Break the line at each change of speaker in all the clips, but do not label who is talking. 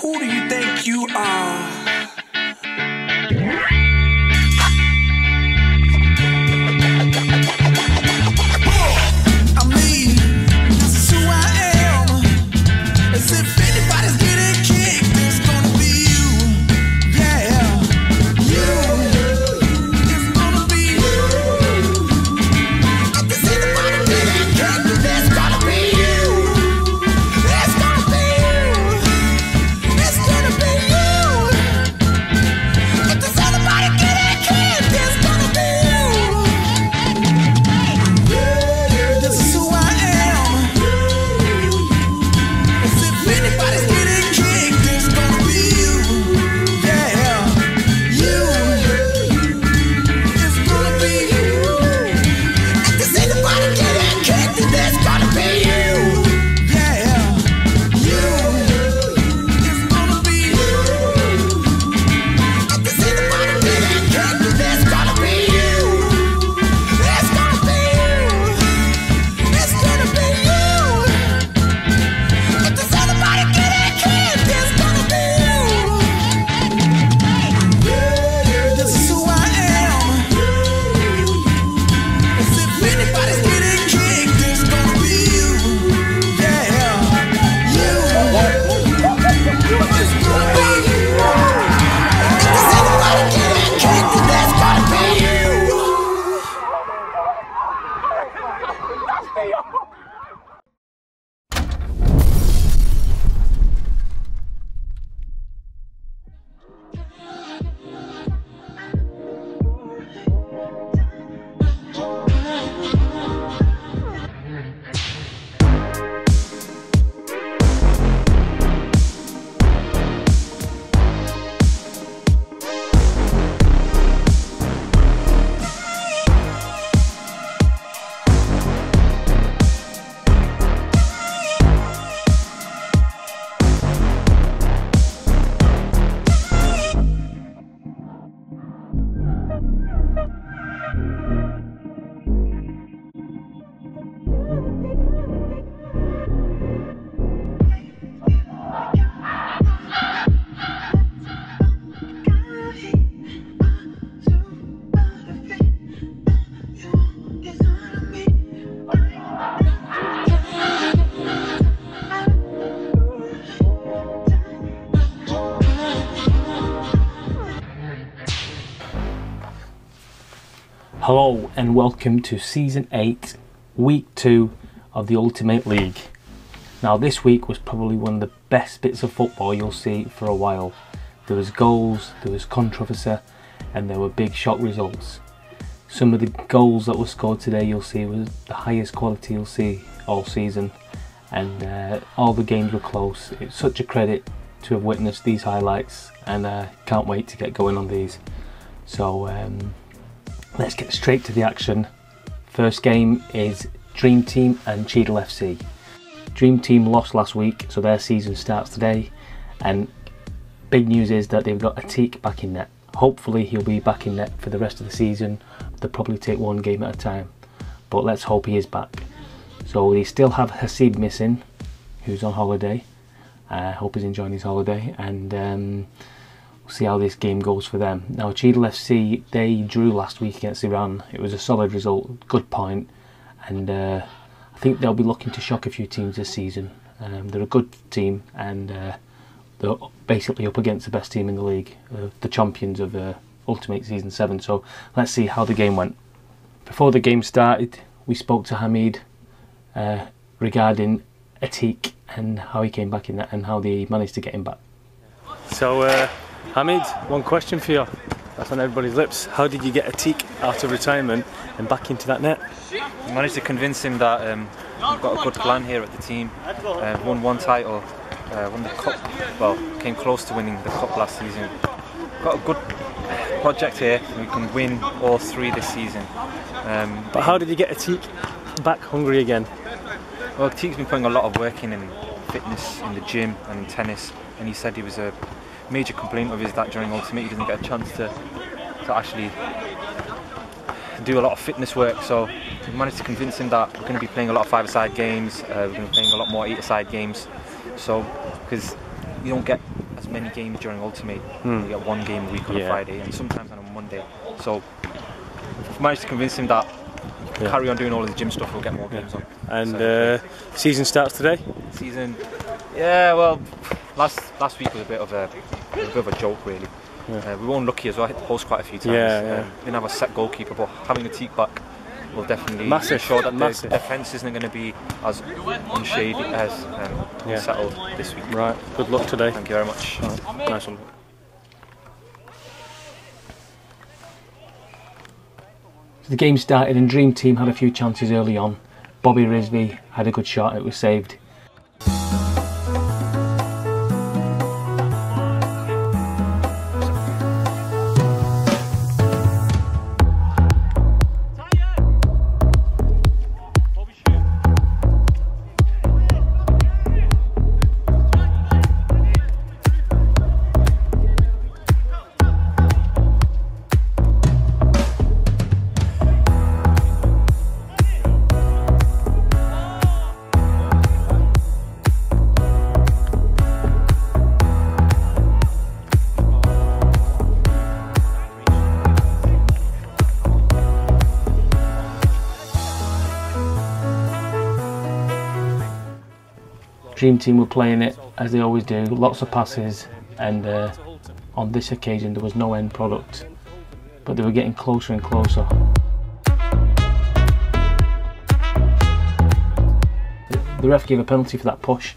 Who do you think you are?
Hello and welcome to Season 8, Week 2 of the Ultimate League. Now this week was probably one of the best bits of football you'll see for a while. There was goals, there was controversy and there were big shock results. Some of the goals that were scored today you'll see was the highest quality you'll see all season, and all the games were close. It's such a credit to have witnessed these highlights, and can't wait to get going on these. So let's get straight to the action. First game is Dream Team and Cheadle FC. Dream Team lost last week, so their season starts today, and big news is that they've got Atik back in net. Hopefully he'll be back in net for the rest of the season. They'll probably take one game at a time, but let's hope he is back. So they still have Hasib missing, who's on holiday. I hope he's enjoying his holiday, and we'll see how this game goes for them. Now Cheadle FC, they drew last week against Iran. It was a solid result, good point, and I think they'll be looking to shock a few teams this season. They're a good team, and they're basically up against the best team in the league, the champions of Ultimate Season 7. So let's see how the game went. Before the game started, we spoke to Hamid regarding Atik and how he came back in that and how they managed to get him back. So Hamid, one question for you. That's on everybody's lips. How did you get Atik out of retirement and back into that net?
I managed to convince him that we've got a good plan here at the team. Won one title, won the cup, well, came close to winning the cup last season. Got a good project here, we can win all three this season.
But how did you get Atik back hungry again?
Well, Atik's been putting a lot of work in fitness, in the gym and in tennis, and he said he was a major complaint of his that during Ultimate he doesn't get a chance to actually do a lot of fitness work. So we managed to convince him that we're going to be playing a lot of five-a-side games, we're going to be playing a lot more eight-a-side games. So because you don't get as many games during Ultimate. You get one game a week on a Friday, and sometimes on a Monday. So I've managed to convince him that carry on doing all of the gym stuff, we'll get more games on.
And
so,
season starts today?
Season, yeah, well, last week was a bit of a joke, really. We were unlucky as well, hit the post quite a few times. Didn't have a set goalkeeper, but having a Teak back will definitely ensure that the defence isn't going to be as unshady as unsettled this week.
Right, good luck today.
Thank you very much.
Right. Nice one.
The game started and Dream Team had a few chances early on. Bobby Rizvi had a good shot, it was saved. Dream Team were playing it as they always do, lots of passes, and on this occasion there was no end product, but they were getting closer and closer. The ref gave a penalty for that push.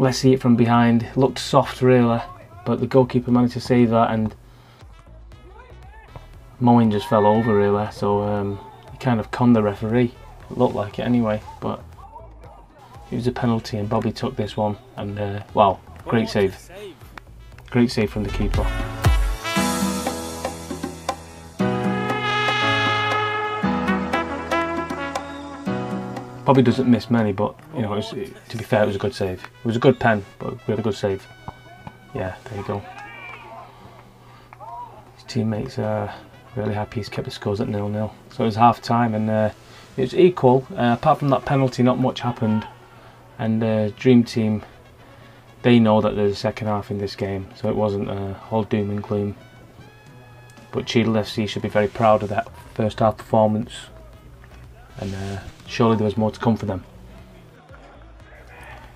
Let's see it from behind, looked soft really, but the goalkeeper managed to save that, and Moen just fell over really, so he kind of conned the referee. It looked like it anyway, but it was a penalty and Bobby took this one, and wow, great save. Great save from the keeper. Bobby doesn't miss many, but you know, to be fair, it was a good save. It was a good pen, but really good save. Yeah, there you go. His teammates are really happy he's kept the scores at 0-0. So it was half time and it was equal. Apart from that penalty, not much happened. And Dream Team, they know that there's a second half in this game, so it wasn't all doom and gloom. But Cheadle FC should be very proud of that first half performance, and surely there was more to come for them.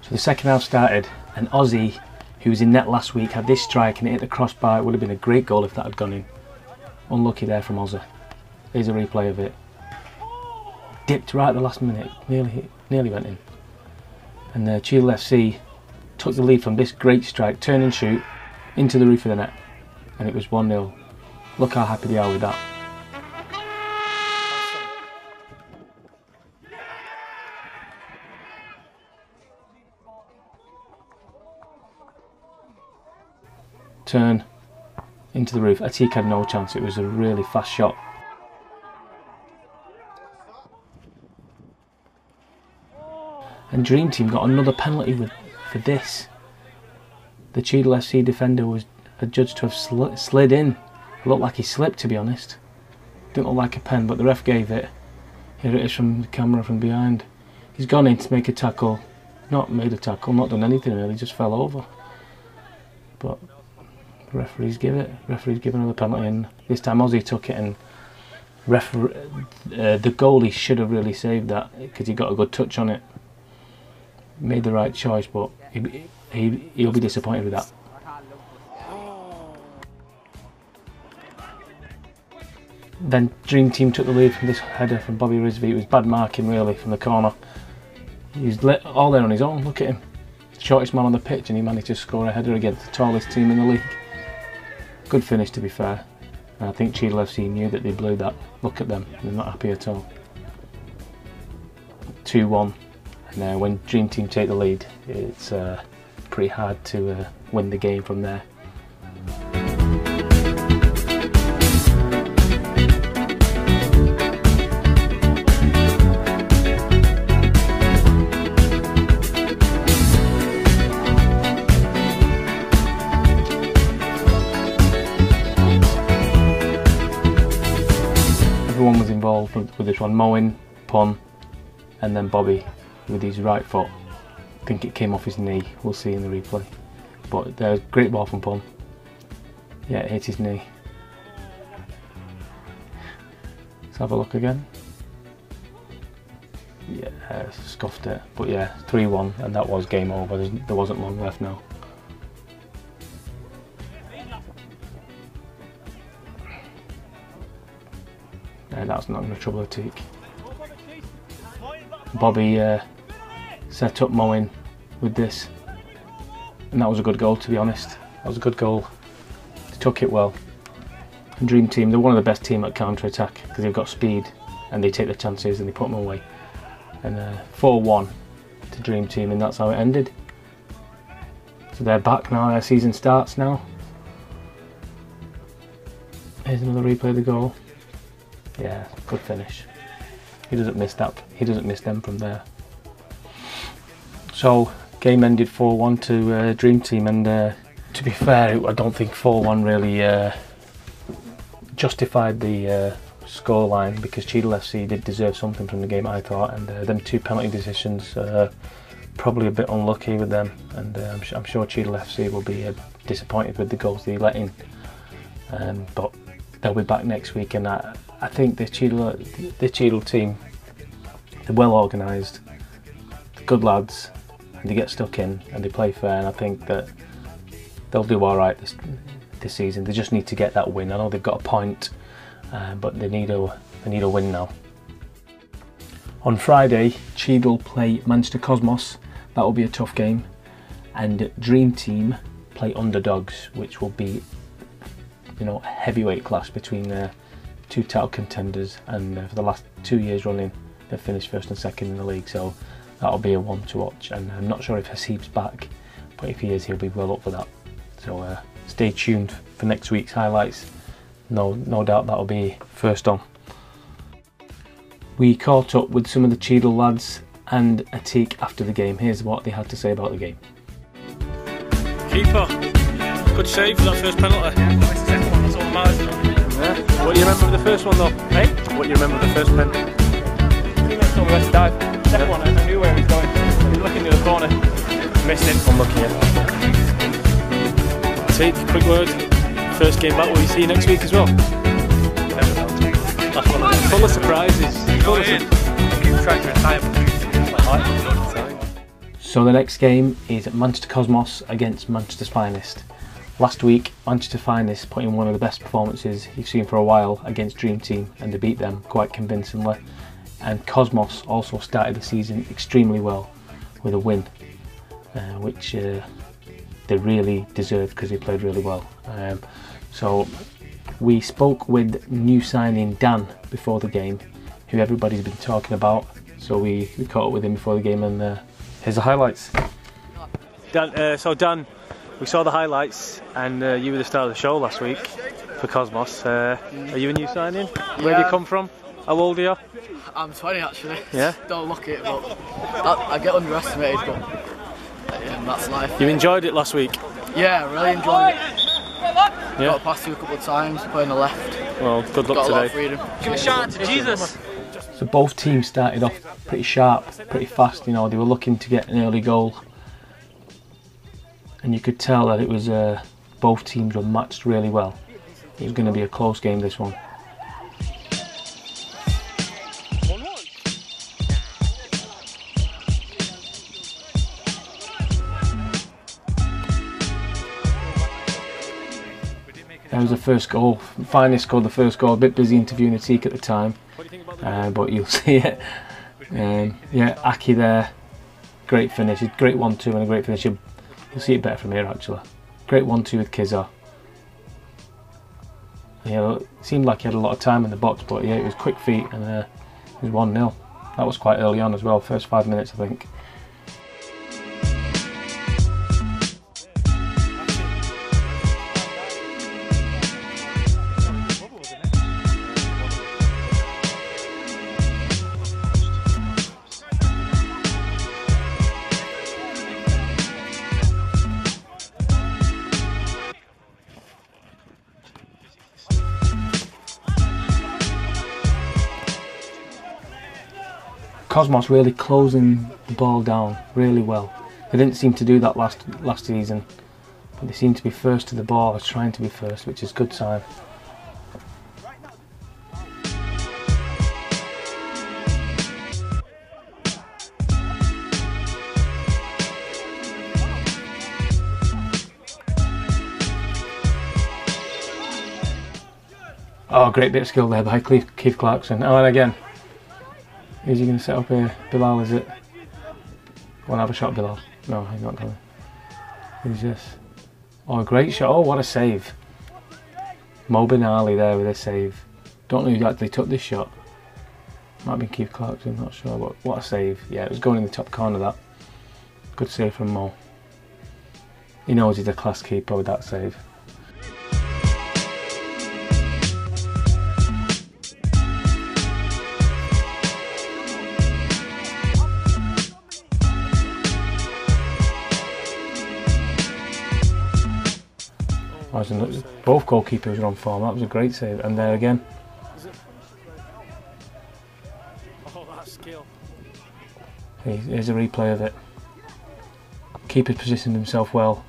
So the second half started, and Ozzy, who was in net last week, had this strike and it hit the crossbar. It would have been a great goal if that had gone in. Unlucky there from Ozzy. Here's a replay of it. Dipped right at the last minute, nearly went in. And Cheadle FC took the lead from this great strike, turn and shoot, into the roof of the net. And it was 1-0. Look how happy they are with that. Turn into the roof. Atik had no chance, it was a really fast shot. And Dream Team got another penalty for this. The Cheadle FC defender was adjudged to have slid in. It looked like he slipped, to be honest. Didn't look like a pen, but the ref gave it. Here it is from the camera from behind. He's gone in to make a tackle. Not made a tackle, not done anything really, just fell over. But the referees give it. Referees give another penalty, and this time Ozzy took it, and the goalie should have really saved that because he got a good touch on it. Made the right choice, but he'll be disappointed with that. Then Dream Team took the lead from this header from Bobby Rizvi. It was bad marking really from the corner. He's all there on his own, look at him. Shortest man on the pitch, and he managed to score a header against the tallest team in the league. Good finish, to be fair. And I think Cheadle FC knew that they blew that. Look at them, they're not happy at all. 2-1. And when Dream Team take the lead, it's pretty hard to win the game from there. Everyone was involved with this one. Moen, Pon, and then Bobby with his right foot. I think it came off his knee, we'll see in the replay. but there's a great ball from Pun. Yeah, it hit his knee. Let's have a look again. Yeah, scuffed it. But yeah, 3-1, and that was game over. There wasn't long left now. And that's not going to trouble Atik. Bobby set up Moen with this, and that was a good goal, to be honest. That was a good goal. They took it well. And Dream Team, they're one of the best team at counter-attack because they've got speed and they take the chances and they put them away. And 4-1 to Dream Team, and that's how it ended. So they're back now, their season starts now. Here's another replay of the goal. Yeah, good finish. He doesn't miss that. He doesn't miss them from there. So game ended 4-1 to Dream Team, and to be fair, I don't think 4-1 really justified the scoreline, because Cheadle FC did deserve something from the game, I thought, and them 2 penalty decisions probably a bit unlucky with them, and I'm sure Cheadle FC will be disappointed with the goals they let in, but they'll be back next week, and I think the Cheadle team, they're well organised, good lads, and they get stuck in and they play fair, and I think that they'll do all right this season. They just need to get that win. I know they've got a point, but they need a win now. On Friday, Cheadle play Manchester Cosmos. That will be a tough game, and Dream Team play Underdogs, which will be, you know, a heavyweight clash between the 2 title contenders, and for the last 2 years running, they've finished first and second in the league. So that'll be a one to watch, and I'm not sure if Hasib's back, but if he is, he'll be well up for that. So stay tuned for next week's highlights. No doubt that'll be first on. We caught up with some of the Cheadle lads and Atik after the game. Here's what they had to say about the game.
Keeper, good save for that first penalty. Yeah, it's the second one, that's all that matters. Yeah. What do you remember of the first one though? Hey? What do you remember of the first penalty?
2 minutes till the rest dive. Second one, I knew where he was going. He was looking near the corner. Missed it.
Unlucky, yeah. Atik, quick word. First game back, will you see you next week as well? That's one of them. Full of surprises.
So the next game is Manchester Cosmos against Manchester's Finest. Last week, Manchester Finest put in one of the best performances you've seen for a while against Dream Team, and they beat them quite convincingly. And Cosmos also started the season extremely well with a win, which they really deserved because they played really well. So we spoke with new signing Dan before the game, who everybody's been talking about. So we caught up with him before the game, and here's the highlights.
Dan, we saw the highlights, and you were the star of the show last week for Cosmos. Are you a new signing? Where do you come from? How old are you?
I'm 20 actually.
Yeah?
Don't look it, but I get underestimated, but that's life.
You enjoyed it last week?
Yeah, I really enjoyed it.
Yeah.
Got past you a couple of times, playing the left.
Well, good luck
got
today.
A lot of freedom.
Give a shout out to Jesus.
So both teams started off pretty sharp, pretty fast. You know, they were looking to get an early goal, and you could tell that it was both teams were matched really well. It was going to be a close game, this one. That was the first goal. Finest scored the first goal. A bit busy interviewing Atik at the time, but you'll see it. Yeah, Aki there, great finish. Great 1-2 and a great finish. You'll see it better from here actually. Great 1-2 with Kizar. Yeah, it seemed like he had a lot of time in the box, but yeah, it was quick feet, and it was 1-0. That was quite early on as well. First 5 minutes, I think. Cosmos really closing the ball down really well. They didn't seem to do that last season, They seem to be first to the ball, or trying to be first, which is a good sign. Oh, great bit of skill there by Keith Clarkson. Oh, and again, is he going to set up here? Bilal, is it? Want to have a shot, Bilal? No, he's not going. Who's this? Oh, great shot. Oh, what a save. Mo Benali there with a save. Don't know who actually took this shot. Might be Keith Clarkson, not sure, but what a save. Yeah, it was going in the top corner, that. Good save from Mo. He knows he's a class keeper with that save. Both goalkeepers were on form. That was a great save, and there again.
Oh, that skill.
Here's a replay of it. Keeper positioned himself well,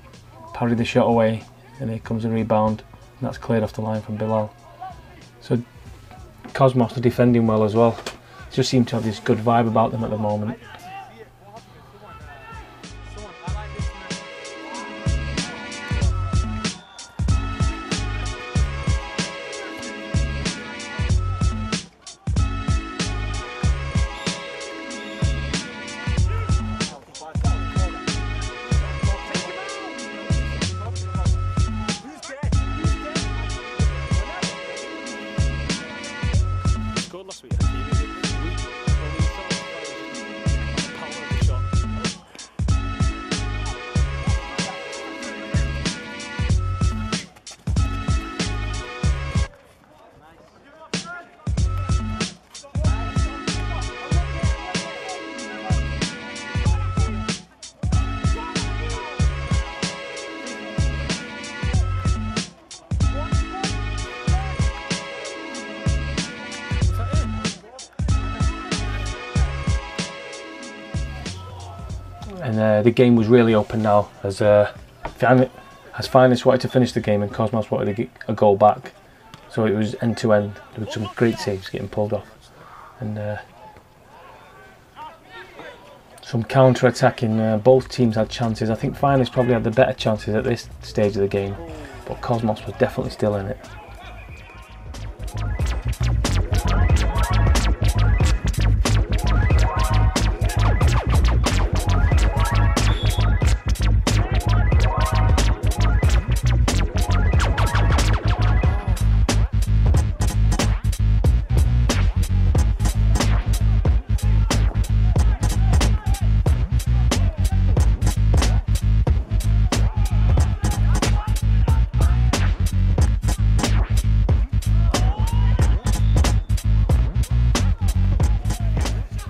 parried the shot away, and here comes a rebound, and that's cleared off the line from Bilal. So Cosmos are defending well as well. Just seem to have this good vibe about them at the moment. And the game was really open now, as Finest wanted to finish the game and Cosmos wanted to get a goal back. So it was end to end. There was some great saves getting pulled off, and some counter-attacking. Both teams had chances. I think Finest probably had the better chances at this stage of the game, but Cosmos was definitely still in it.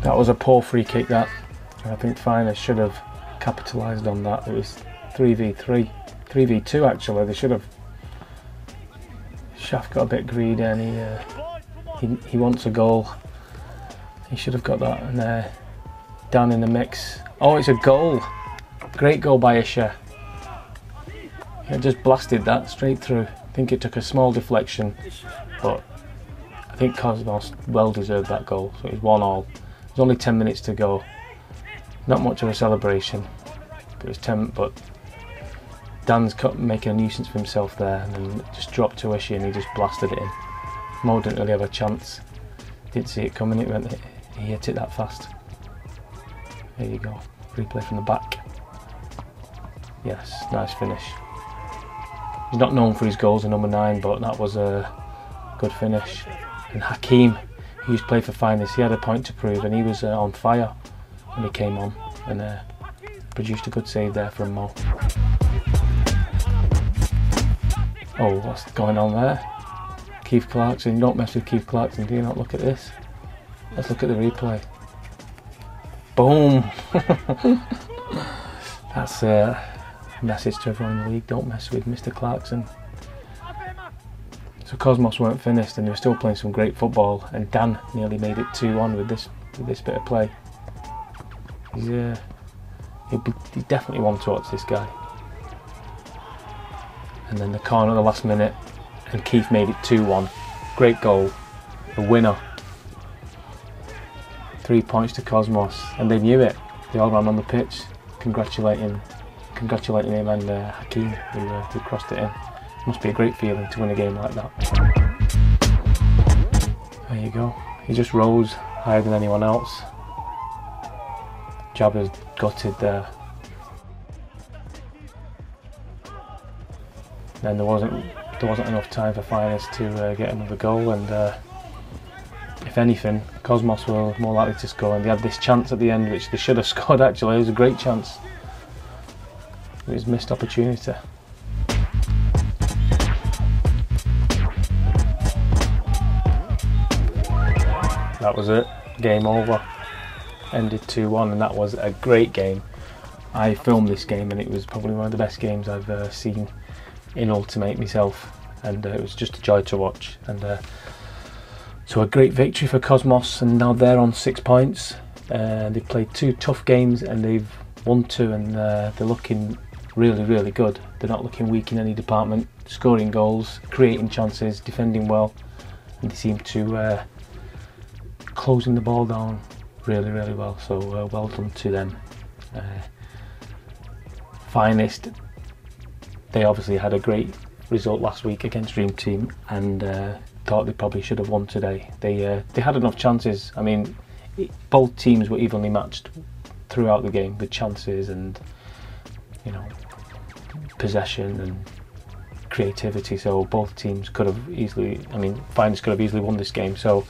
That was a poor free kick, that. I think Finest should have capitalised on that. It was 3v3, 3v2 actually. They should have. Shaft got a bit greedy and he wants a goal. He should have got that. And Dan in the mix. Oh, it's a goal! Great goal by Isha. It just blasted that straight through. I think it took a small deflection, but I think Cosmos well deserved that goal. So it was 1-1. There's only 10 minutes to go. Not much of a celebration, but it was 10. But Dan's making a nuisance for himself there, and then just dropped to Ishi and he just blasted it in. Mo didn't really have a chance. Didn't see it coming. He hit it that fast. There you go. Replay from the back. Yes, nice finish. He's not known for his goals in number 9, but that was a good finish. And Hakeem, he used to play for Finest, he had a point to prove, and he was on fire when he came on, and produced a good save there from Mo. Oh, what's going on there? Keith Clarkson, don't mess with Keith Clarkson, do you not? Look at this. Let's look at the replay. Boom! That's a message to everyone in the league, don't mess with Mr. Clarkson. So Cosmos weren't finished and they were still playing some great football, and Dan nearly made it 2-1 with this bit of play. He definitely wants to watch, this guy. and then the corner at the last minute, and Keith made it 2-1. Great goal, the winner. 3 points to Cosmos, and they knew it. They all ran on the pitch, congratulating him and Hakeem, who crossed it in. Must be a great feeling to win a game like that. There you go. He just rose higher than anyone else. Jabba's gutted there. Then there wasn't enough time for Finest to get another goal, and if anything, Cosmos were more likely to score, and they had this chance at the end which they should have scored actually. It was a great chance. It was a missed opportunity. That was it. Game over. Ended 2-1, and that was a great game. I filmed this game and it was probably one of the best games I've seen in Ultimate myself, and it was just a joy to watch. And so a great victory for Cosmos, and now they're on 6 points. They've played 2 tough games and they've won 2, and they're looking really, really good. They're not looking weak in any department, scoring goals, creating chances, defending well, and they seem to closing the ball down really, really well. So well done to them. Finest, they obviously had a great result last week against Dream Team, and thought they probably should have won today. They had enough chances. I mean, both teams were evenly matched throughout the game with chances and, you know, possession and creativity. So both teams could have easily, I mean, Finest could have easily won this game. So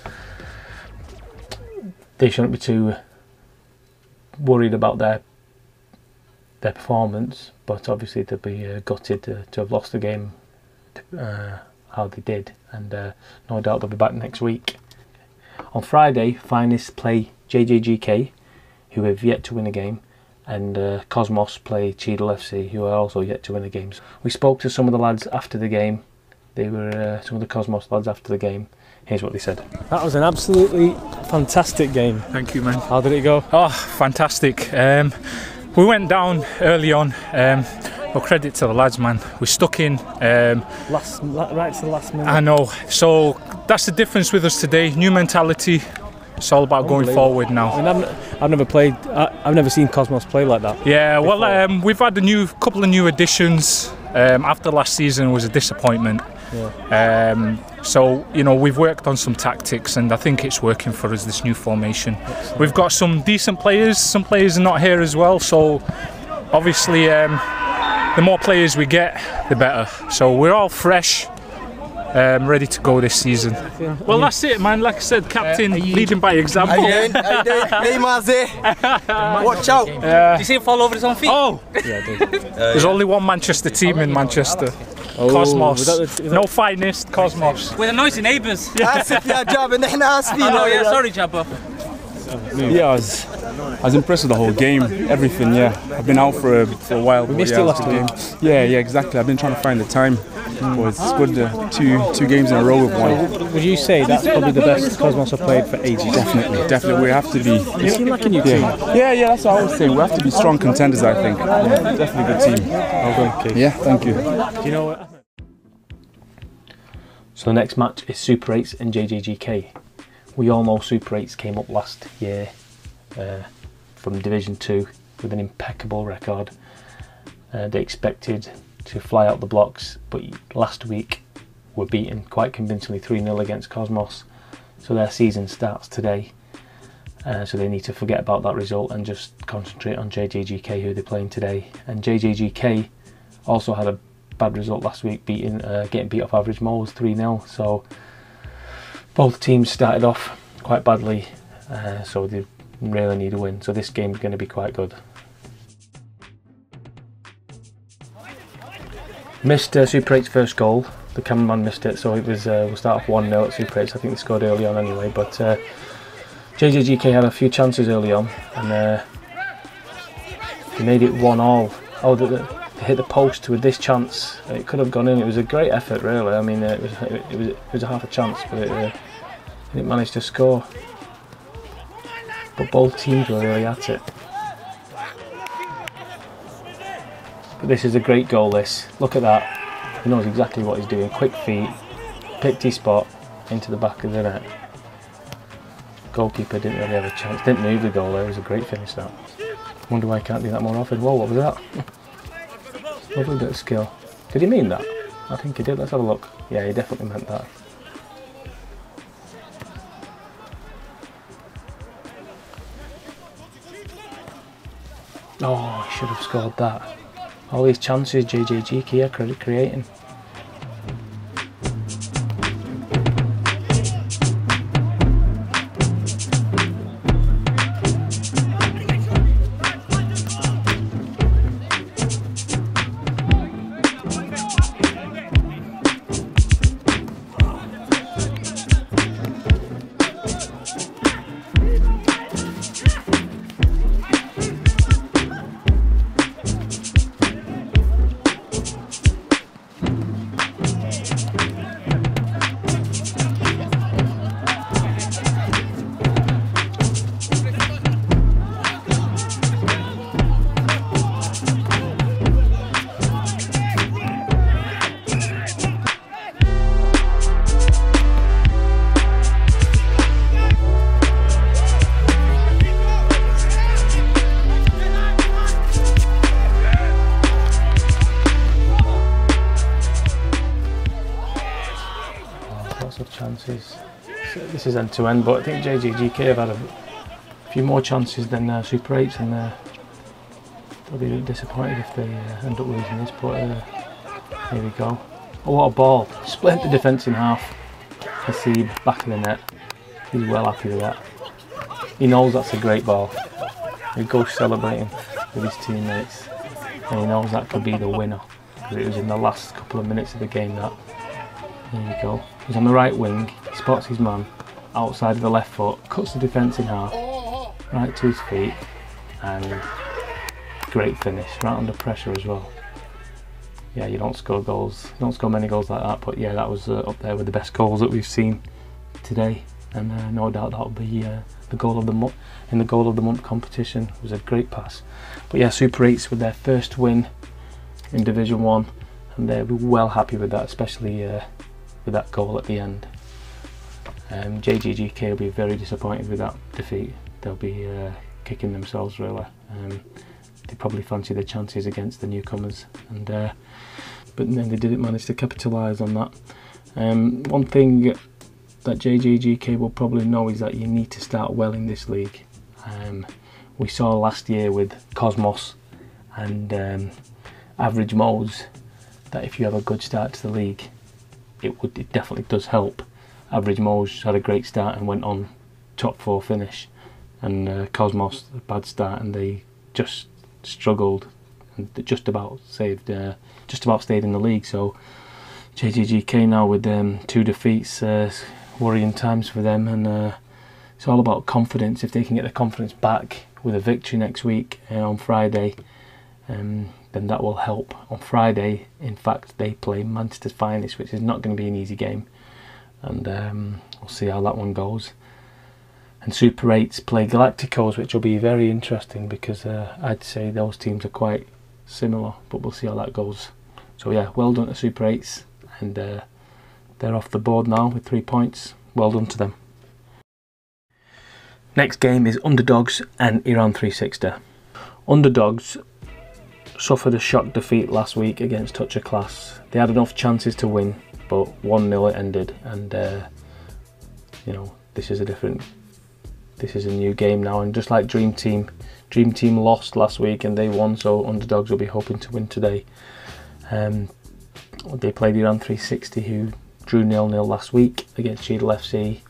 they shouldn't be too worried about their performance, but obviously they'll be gutted to have lost the game how they did, and no doubt they'll be back next week. On Friday, Finest play JJGK, who have yet to win a game, and Cosmos play Cheadle FC, who are also yet to win a game. We spoke to some of the lads after the game. They were some of the Cosmos lads after the game. Here's what they said.
That was an absolutely fantastic game.
Thank you, man.
How did it go?
Oh, fantastic. We went down early on. Well, credit to the lads, man. We stuck in.
Right to the last minute.
I know. So that's the difference with us today. New mentality. It's all about going forward now.
I mean, I've never seen Cosmos play like that.
Yeah, before. Well, we've had a couple of new additions. After last season was a disappointment. Yeah. So, you know, we've worked on some tactics, and I think it's working for us, this new formation. Excellent. We've got some decent players. Some players are not here as well, so obviously the more players we get, the better. So we're all fresh, ready to go this season. Well, that's it, man. Like I said, captain, leading by example.
How you doing? Neymar's there. Watch out.
Did you see him fall over his own feet?
Oh! Yeah, I did. There's only one Manchester team in Manchester.
Oh,
Cosmos. No Finest, Cosmos.
We're the noisy neighbours.
آسف يا جاب نحن آسفين.
Oh yeah, sorry Jabba.
Yeah, I was impressed with the whole game, everything. Yeah, I've been out for a while.
We missed it last game.
Yeah, exactly. I've been trying to find the time. But it's good. Two games in a row with one.
Would you say that's probably the best Cosmos have played for ages?
Definitely. We have to be.
You seem like a new team.
Yeah, that's what I was saying. We have to be strong contenders, I think. Yeah, definitely a good team.
Well done, Keith.
Yeah, thank you.
Do you know what?
So the next match is Super 8s and JJGK. We all know Super 8s came up last year from Division 2 with an impeccable record. They expected to fly out the blocks, but last week were beaten quite convincingly 3-0 against Cosmos. So their season starts today. So they need to forget about that result and just concentrate on JJGK, who they're playing today. And JJGK also had a bad result last week, getting beat off Average Moles 3-0. So both teams started off quite badly, so they really need a win. So this game is going to be quite good. Missed Super 8's first goal. The cameraman missed it, so it was. We'll start off 1-0 at Super 8s. I think they scored early on anyway, but JJGK had a few chances early on, and they made it 1-1. Oh, they hit the post with this chance. It could have gone in. It was a great effort, really. I mean, it was a half a chance, but it didn't manage to score. But both teams were really at it. But this is a great goal. This, look at that. He knows exactly what he's doing. Quick feet, picked his spot into the back of the net. Goalkeeper didn't really have a chance. Didn't move the goal there. It was a great finish that. Wonder why I can't do that more often. Whoa, what was that? Lovely bit of skill. Did he mean that? I think he did. Let's have a look. Yeah, he definitely meant that. Oh, he should have scored that. All these chances JJG here creating. Chances. So this is end to end, but I think JJGK have had a few more chances than Super 8s, and they'll be disappointed if they end up losing this. But here we go. Oh, what a ball! Split the defence in half. Hasib back of the net. He's well happy with that. He knows that's a great ball. He goes celebrating with his teammates, and he knows that could be the winner because it was in the last couple of minutes of the game that. There you go. He's on the right wing, he spots his man outside of the left foot, cuts the defence in half, right to his feet, and great finish, right under pressure as well. Yeah, you don't score goals, you don't score many goals like that, but yeah, that was up there with the best goals that we've seen today, and no doubt that'll be the goal of the month in the goal of the month competition. It was a great pass. But yeah, Super 8s with their first win in Division 1, and they'll be well happy with that, especially with that goal at the end. JJGK will be very disappointed with that defeat. They'll be kicking themselves really. They probably fancy their chances against the newcomers, and but then they didn't manage to capitalise on that. One thing that JJGK will probably know is that you need to start well in this league. We saw last year with Cosmos and Average Modes that if you have a good start to the league, it definitely does help. Average Moles had a great start and went on top 4 finish, and Cosmos a bad start and they just struggled and just about stayed in the league. So JJGK now with 2 defeats, worrying times for them, and it's all about confidence. If they can get the confidence back with a victory next week on Friday, then that will help. On Friday, in fact, they play Manchester's Finest, which is not going to be an easy game, and we'll see how that one goes. And Super 8s play Galacticos, which will be very interesting because I'd say those teams are quite similar, but we'll see how that goes. So yeah, well done to Super 8s, and they're off the board now with 3 points. Well done to them. Next game is Underdogs and Iran 360. Underdogs suffered a shock defeat last week against Touch of Class. They had enough chances to win, but 1-0 it ended, and you know, this is a new game now, and just like Dream Team lost last week and they won, so Underdogs will be hoping to win today. They played Iran 360, who drew 0-0 last week against Cheadle FC,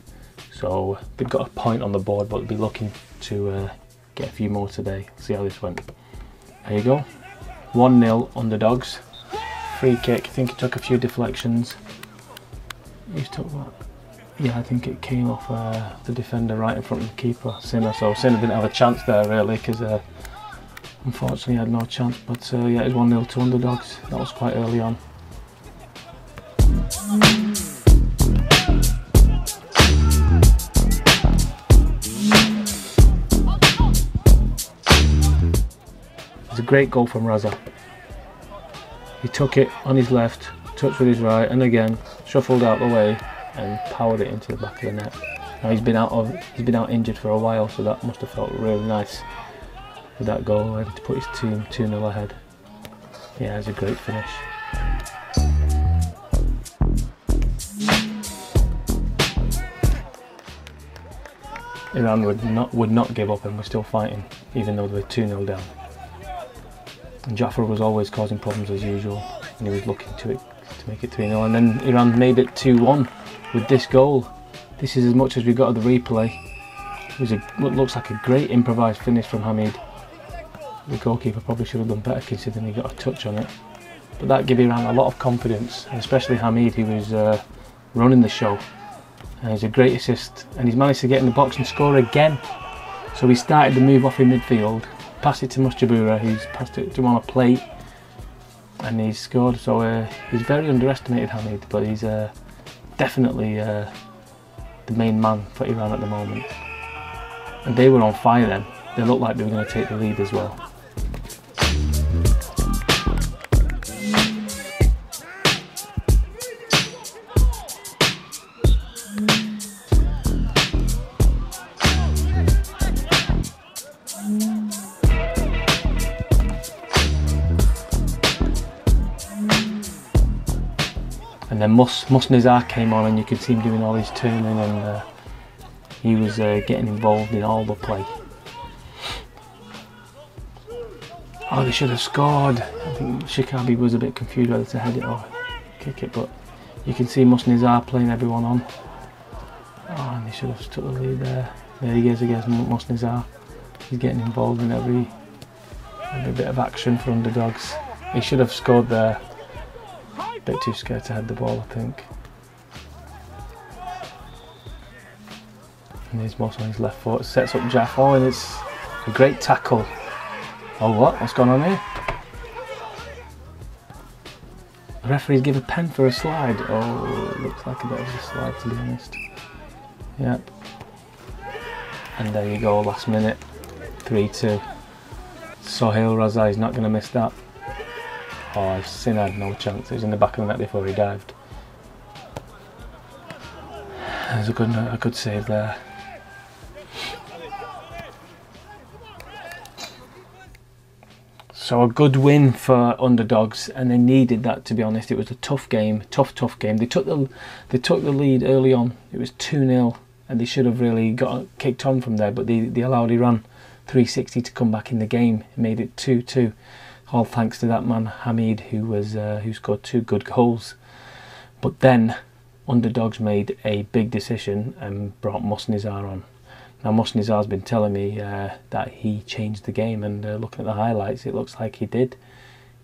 so they've got a point on the board, but they'll be looking to get a few more today. See how this went. There you go. 1-0 Underdogs. Free kick. I think it took a few deflections. Who's took that? Yeah, I think it came off the defender right in front of the keeper, Sinner. So Sinner didn't have a chance there really, because unfortunately he had no chance. But yeah, it was 1-0 to Underdogs. That was quite early on. It's a great goal from Raza. He took it on his left, touch with his right, and again shuffled out the way and powered it into the back of the net. Now he's been out injured for a while, so that must have felt really nice with that goal, ready to put his team 2-0 ahead. Yeah, it's a great finish. Iran would not give up and were still fighting, even though they were 2-0 down. And Jaffer was always causing problems as usual, and he was looking to make it 3-0. And then Iran made it 2-1 with this goal. This is as much as we got of the replay. It was what looks like a great improvised finish from Hamid. The goalkeeper probably should have done better considering he got a touch on it. But that gave Iran a lot of confidence, and especially Hamid, who was running the show. And it's a great assist, and he's managed to get in the box and score again. So he started the move off in midfield, passed it to Musjabura, who's passed it to him on a plate, and he's scored. So he's very underestimated, Hamid, but he's definitely the main man for Iran at the moment. And they were on fire then. They looked like they were going to take the lead as well. And then Musnizar came on, and you could see him doing all his turning, and he was getting involved in all the play. Oh, they should have scored. I think Shikabi was a bit confused whether to head it or kick it, but you can see Musnizar playing everyone on. Oh, and they should have took the lead there. There he is against Musnizar. He's getting involved in every bit of action for underdogs. He should have scored there. Bit too scared to head the ball, I think. And he's Moss on his left foot, sets up Jaff. Oh, and it's a great tackle. Oh, what's going on here? The referee's give a pen for a slide. Oh, it looks like a bit of a slide, to be honest. Yep. And there you go, last minute, 3-2. Sohail Raza is not going to miss that. Oh, Sin had no chance. It was in the back of the net before he dived. There's a good save there. So a good win for underdogs, and they needed that, to be honest. It was a tough game, tough game. They took the lead early on. It was 2-0, and they should have really got kicked on from there. But they allowed Iran 360 to come back in the game. It made it 2-2. All thanks to that man Hamid, who scored 2 good goals. But then underdogs made a big decision and brought Musnizar on. Now Musnizar's been telling me that he changed the game, and looking at the highlights, it looks like he did.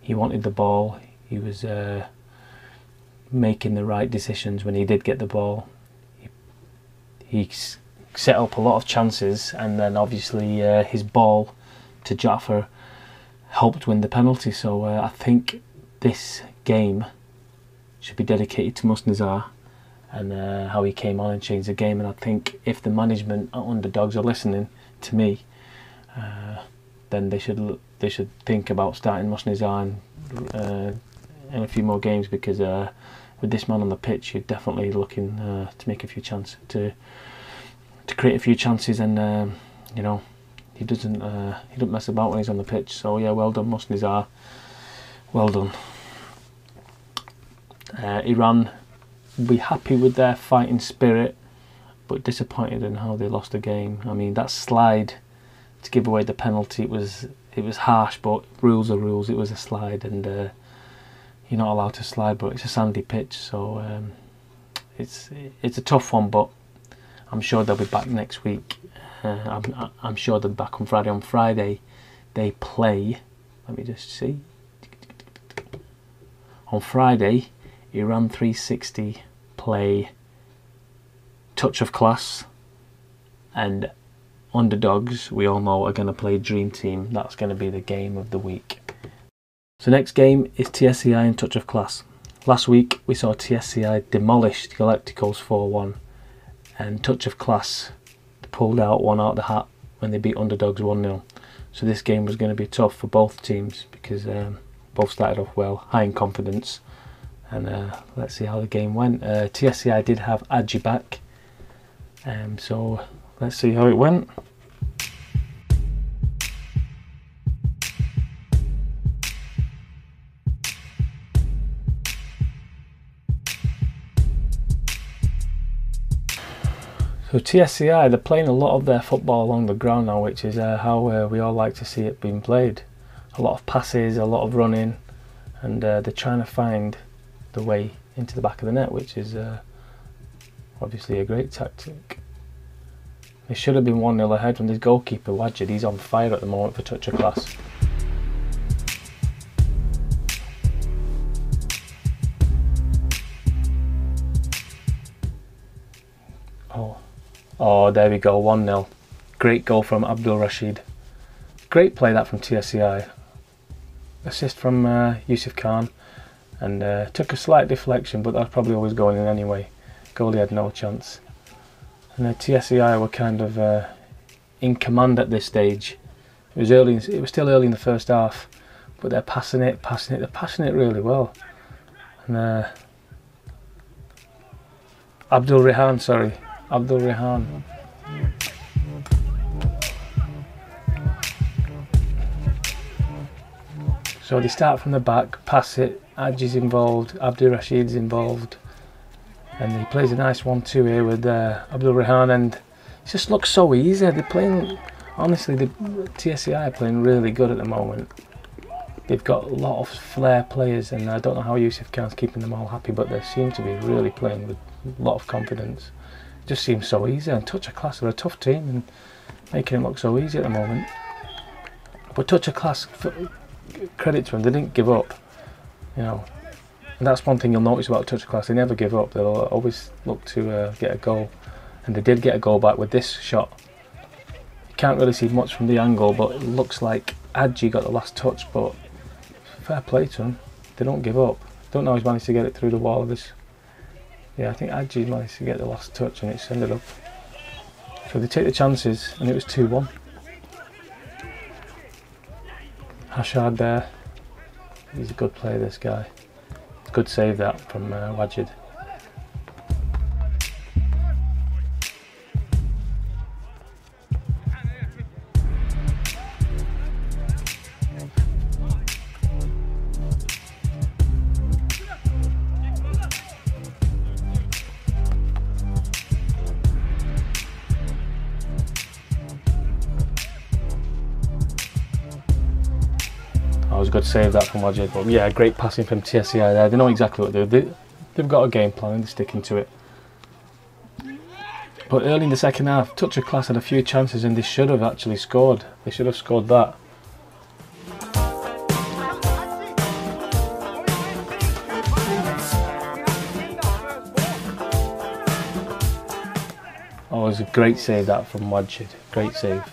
He wanted the ball. He was making the right decisions when he did get the ball. He set up a lot of chances, and then obviously his ball to Jaffer helped win the penalty. So I think this game should be dedicated to Musnizar and how he came on and changed the game. And I think if the management at underdogs are listening to me, then they should think about starting Musnizar in a few more games, because with this man on the pitch, you're definitely looking to make a few chances, to create a few chances, and you know, he doesn't mess about when he's on the pitch. So yeah, well done Musnizar, well done. Iran will be happy with their fighting spirit, but disappointed in how they lost the game. I mean, that slide to give away the penalty, it was harsh, but rules are rules. It was a slide, and you're not allowed to slide, but it's a sandy pitch, so it's a tough one. But I'm sure they'll be back next week. I'm sure they're back on Friday. On Friday, they play. Let me just see. On Friday, Iran 360 play Touch of Class, and underdogs, we all know, are going to play Dream Team. That's going to be the game of the week. So next game is TSCI and Touch of Class. Last week we saw TSCI demolish the Galacticos 4-1, and Touch of Class pulled out one out of the hat when they beat underdogs 1-0. So this game was going to be tough for both teams, because both started off well, high in confidence. and let's see how the game went. TSCI did have Adji back, so let's see how it went. So TSCI, they're playing a lot of their football along the ground now, which is how we all like to see it being played. A lot of passes, a lot of running, and they're trying to find the way into the back of the net, which is obviously a great tactic. They should have been 1-0 ahead from this goalkeeper, Wajid. He's on fire at the moment for touch of class. Oh, there we go, 1-0. Great goal from Abdul Rashid. Great play that from TSCI. Assist from Yusuf Khan, and took a slight deflection, but that's probably always going in anyway. Goalie had no chance. And TSCI were kind of in command at this stage. It was early. It was still early in the first half, but they're passing it. They're passing it really well. And Abdul Rehan. So they start from the back, pass it, Adji's involved, Abdul Rashid's involved, and he plays a nice 1-2 here with Abdul Rehan, and it just looks so easy. They're playing, honestly, the TSCI are playing really good at the moment. They've got a lot of flair players, and I don't know how Yusuf Khan's keeping them all happy, but they seem to be really playing with a lot of confidence. It just seems so easy, and Touch of Class, they're a tough team, and making it look so easy at the moment. But Touch of Class, credit to them, they didn't give up, you know, and that's one thing you'll notice about Touch of Class. They never give up. They'll always look to get a goal, and they did get a goal back with this shot. You can't really see much from the angle, but it looks like Adji got the last touch, but fair play to them. They don't give up. Don't know how he's managed to get it through the wall of this. Yeah, I think Adji managed to get the last touch, and it's ended up. So they take the chances, and it was 2-1. Hashad there, he's a good player, this guy. Good save that from Wajid. It was a good save that from Wajid, but yeah, great passing from TSCI there. They know exactly what to do. They've got a game plan and they're sticking to it. But early in the second half, Touch of Class had a few chances and they should have actually scored. They should have scored that. Oh, it was a great save that from Wajid. Great save.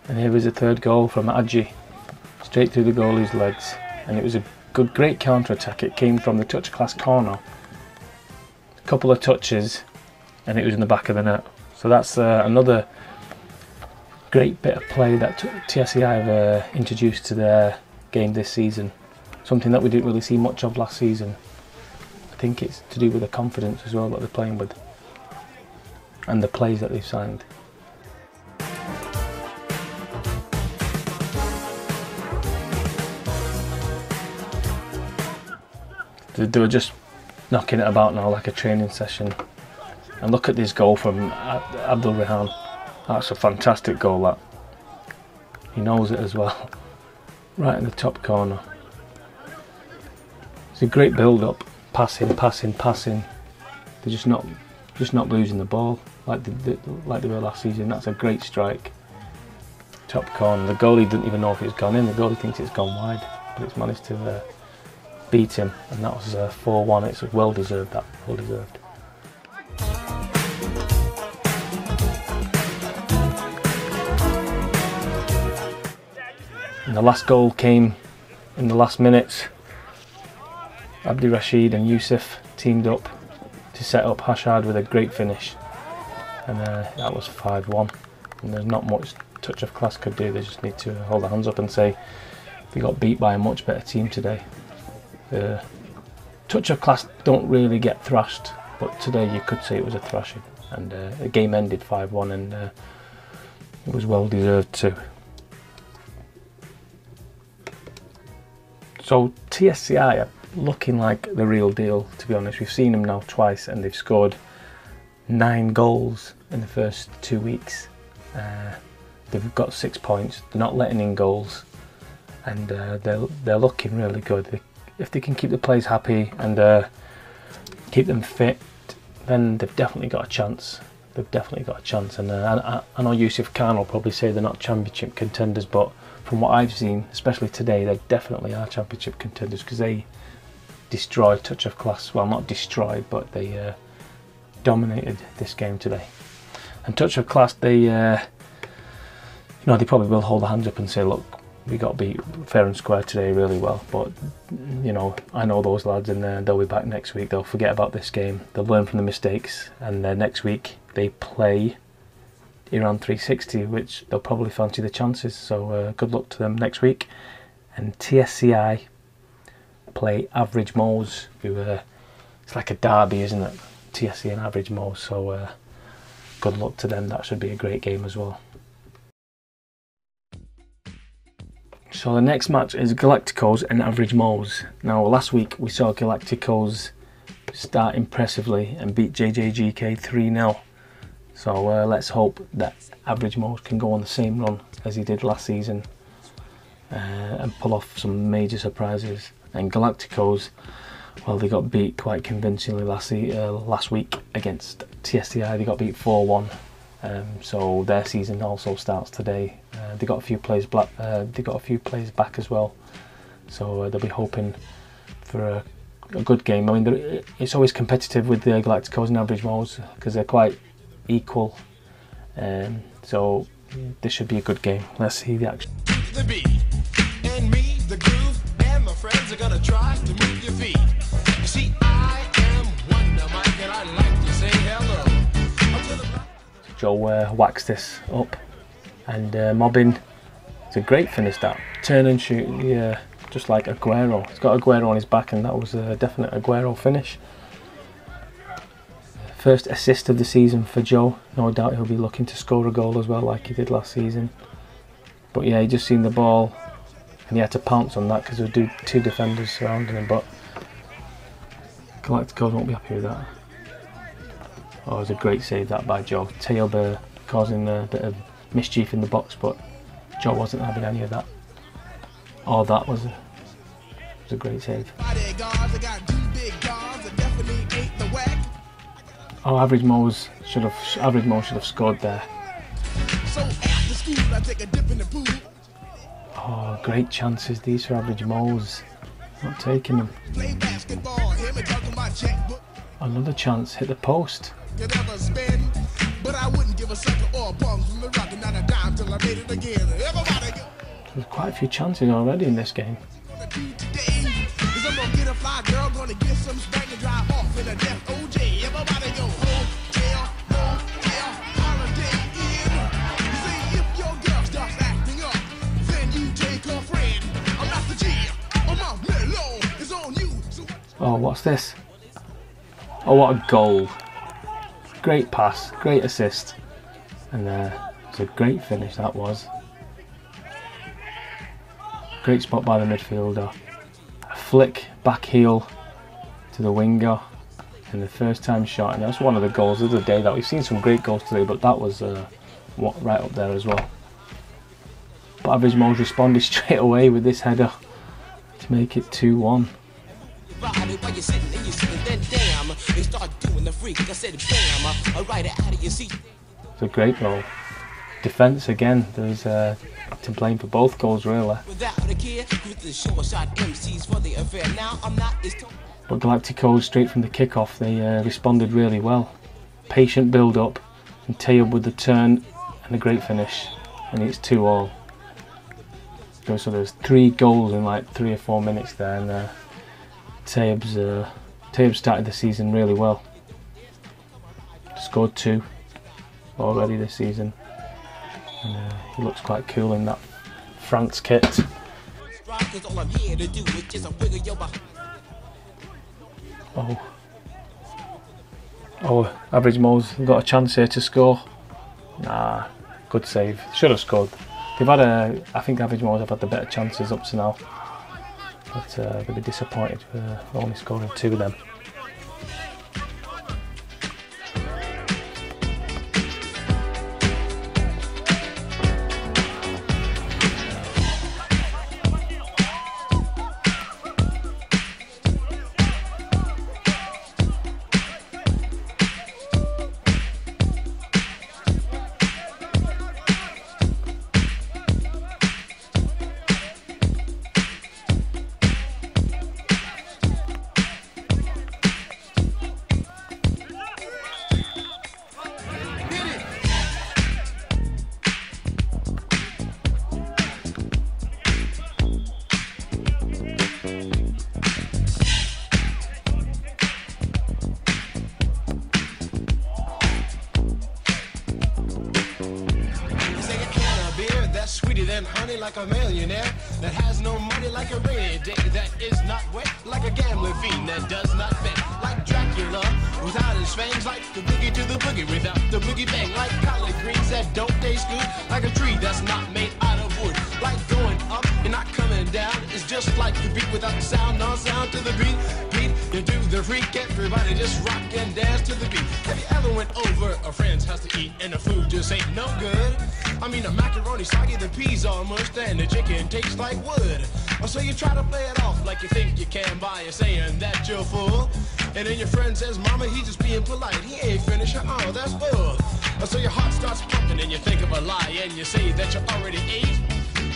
And here was the third goal from Adji, straight through the goalie's legs, and it was a great counter-attack. It came from the Touch Class corner, a couple of touches, and it was in the back of the net. So that's another great bit of play that TSCI have introduced to their game this season, something that we didn't really see much of last season. I think it's to do with the confidence as well that they're playing with. and the players that they've signed. They were just knocking it about now like a training session. And look at this goal from Abdul Rehan. That's a fantastic goal, that. He knows it as well. Right in the top corner. It's a great build-up. Passing, passing, passing. They're just not losing the ball like they were last season. That's a great strike. Top corner. The goalie didn't even know if it's gone in. The goalie thinks it's gone wide, but it's managed to beat him, and that was 4-1. It's well deserved. That well deserved. And the last goal came in the last minutes. Abdi Rashid and Yusuf teamed up to set up Hashad with a great finish, and that was 5-1. And there's not much Touch of Class could do. They just need to hold their hands up and say they got beat by a much better team today. Touch of Class don't really get thrashed, but today you could say it was a thrashing, and the game ended 5-1, and it was well deserved too. So TSCI are looking like the real deal, to be honest. We've seen them now twice, and they've scored 9 goals in the first 2 weeks. They've got 6 points. They're not letting in goals, and they're looking really good. If they can keep the players happy and keep them fit, then they've definitely got a chance. They've definitely got a chance. And I know Yusuf Khan will probably say they're not championship contenders, but from what I've seen, especially today, they definitely are championship contenders, because they destroyed Touch of Class. Well, not destroyed, but they dominated this game today. And Touch of Class, they probably will hold their hands up and say, look, we got beat fair and square today really well, but I know those lads, and they'll be back next week. They'll forget about this game, they'll learn from the mistakes, and next week they play Iran 360, which they'll probably fancy the chances, so good luck to them next week. And TSCI play Average Moles, who it's like a derby, isn't it? TSC and Average Moles, so good luck to them. That should be a great game as well. So the next match is Galacticos and Average Moles. Now last week we saw Galacticos start impressively and beat JJGK 3-0. So let's hope that Average Moles can go on the same run as he did last season and pull off some major surprises. And Galacticos, well, they got beat quite convincingly last week against TSCI. They got beat 4-1. So their season also starts today. They got a few players back as well, so they'll be hoping for a good game. I mean, it's always competitive with the Galacticos and Average Moles because they're quite equal, so this should be a good game. Let's see the action.
The beat and me, the groove, and my friends are gonna try to move your feet. You see, I am Wonder Mike, and I like to say hello.
Joe waxed this up, and mobbing. It's a great finish, that turn and shoot, just like Aguero. He's got Aguero on his back, and that was a definite Aguero finish. First assist of the season for Joe. No doubt he'll be looking to score a goal as well, like he did last season. But yeah, he just seen the ball and he had to pounce on that because there were 2 defenders surrounding him. But Galacticos won't be happy with that. Oh, it was a great save that by Joe. Tailbear causing a bit of mischief in the box, but Joe wasn't having any of that. Oh, that was a great save. Oh, Average Moles should have scored there. Oh, great chances these for Average Moles. Not taking them. Another chance, hit the post. There's quite a few chances already in this game. Oh, what's this? Oh, what a goal. Great pass, great assist, and it's a great finish that was. Great spot by the midfielder. A flick back heel to the winger, and the first time shot, and that's one of the goals of the day. That we've seen some great goals today, but that was right up there as well. But Average Mo's responded straight away with this header to make it 2-1. It's a great goal. Defence again, there's to blame for both goals really. But Galacticos, straight from the kick-off, they responded really well. Patient build-up, and Tayob with the turn and a great finish, and it's 2-2. So there's 3 goals in like 3 or 4 minutes there, and Tayob started the season really well. Scored 2 already this season, and he looks quite cool in that France kit. Oh, Average Mo's got a chance here to score. Nah, good save. Should have scored. They've had I think Average Mo's have had the better chances up to now, but they'll be disappointed for only scoring 2 of them.
Sweeter than honey, like a millionaire that has no money, like a rainy day that is not wet, like a gambling fiend that does not bet, like Dracula without his fangs, like the boogie to the boogie without the boogie bang, like collard greens that don't taste good, like a tree that's not made out of wood, like going up and not coming down. It's just like the beat without the sound, no sound to the beat. You do the freak, everybody just rock and dance to the beat. Have you ever went over a friend's house to eat and the food just ain't no good? I mean, the macaroni soggy, the peas all mushed, and the chicken tastes like wood. Or so you try to play it off like you think you can by you saying that you're full. And then your friend says, Mama, he just being polite. He ain't finished. Oh, that's full. Or so your heart starts pumping and you think of a lie and you say that you already ate.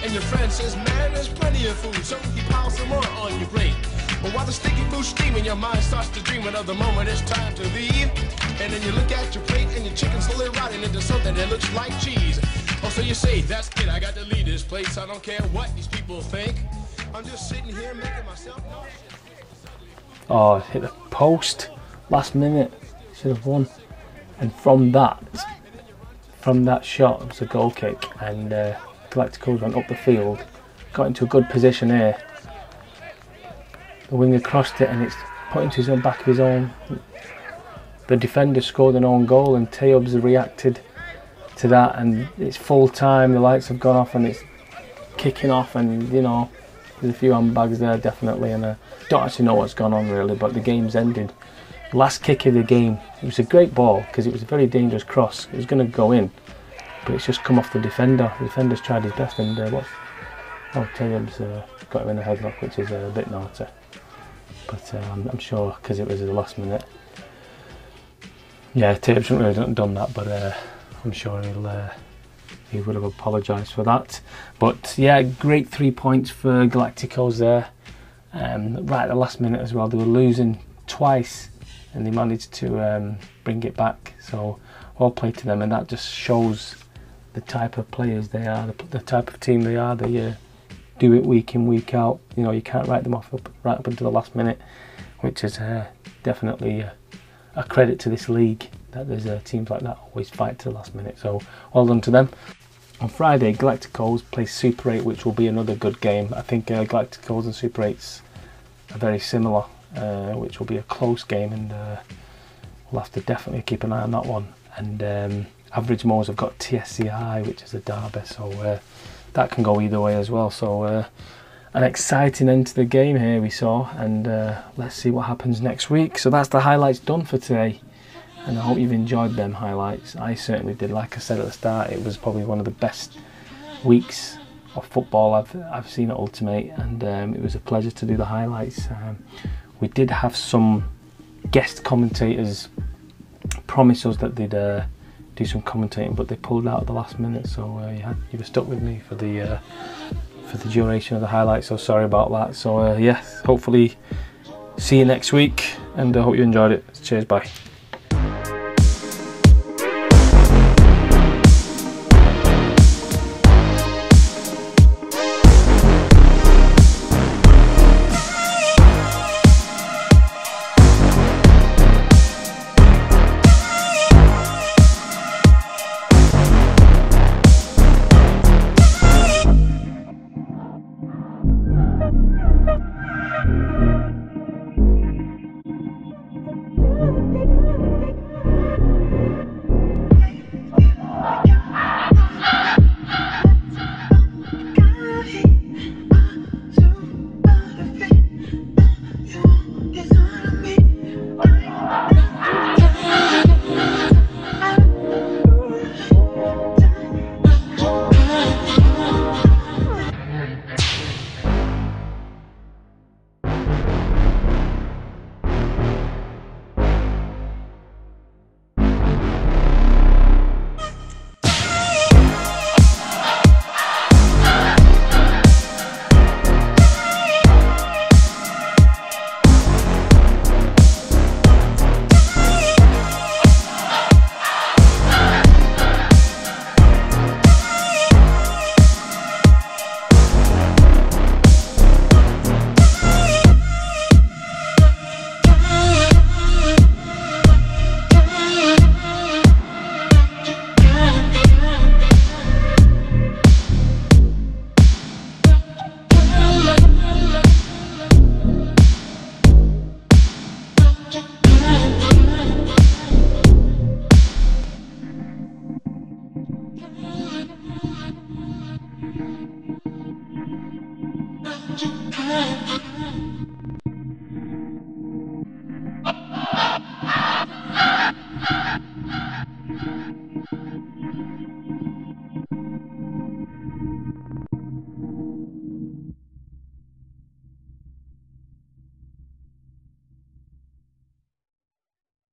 And your friend says, man, there's plenty of food, so he piles some more on your plate. But while the sticky food's steaming, your mind starts to dreaming of the moment it's time to leave. And then you look at your plate and your chicken's slowly rotting into something that looks like cheese. Oh, so you say, that's it, I got to leave this place. I don't care what these people think. I'm just sitting here making myself know.
Oh, hit the post. Last minute. Should have won. And from that shot, it was a goal kick. And Galacticos went up the field. Got into a good position here. The winger crossed it and it's put into his own back of his own. The defender scored an own goal and Tayob's reacted to that, and it's full time, the lights have gone off and it's kicking off, and you know, there's a few handbags there definitely, and I don't actually know what's gone on really, but the game's ended. Last kick of the game, it was a great ball because it was a very dangerous cross. It was going to go in, but it's just come off the defender. The defender's tried his best, and Tayob's got him in the headlock, which is a bit naughty. But I'm sure because it was the last minute. Yeah, Tayob shouldn't really have done that, but I'm sure he would have apologised for that. But yeah, great 3 points for Galacticos there. Right at the last minute as well, they were losing twice and they managed to bring it back. So well played to them, and that just shows the type of players they are, the type of team they are. They do it week in, week out. You know, you can't write them off right up until the last minute, which is definitely a credit to this league, that there's teams like that always fight to the last minute. So well done to them. On Friday, Galacticos play Super 8, which will be another good game. I think Galacticos and Super 8s are very similar, which will be a close game, and we'll have to definitely keep an eye on that one. And Average Mo's have got TSCI, which is a derby, so that can go either way as well. So an exciting end to the game here we saw, and let's see what happens next week. So that's the highlights done for today, and I hope you've enjoyed them highlights. I certainly did. Like I said at the start, it was probably one of the best weeks of football I've seen at Ultimate, and it was a pleasure to do the highlights. We did have some guest commentators promise us that they'd do some commentating, but they pulled out at the last minute, so you were stuck with me for the duration of the highlights, so sorry about that. So yeah, hopefully see you next week, and I hope you enjoyed it. Cheers, bye.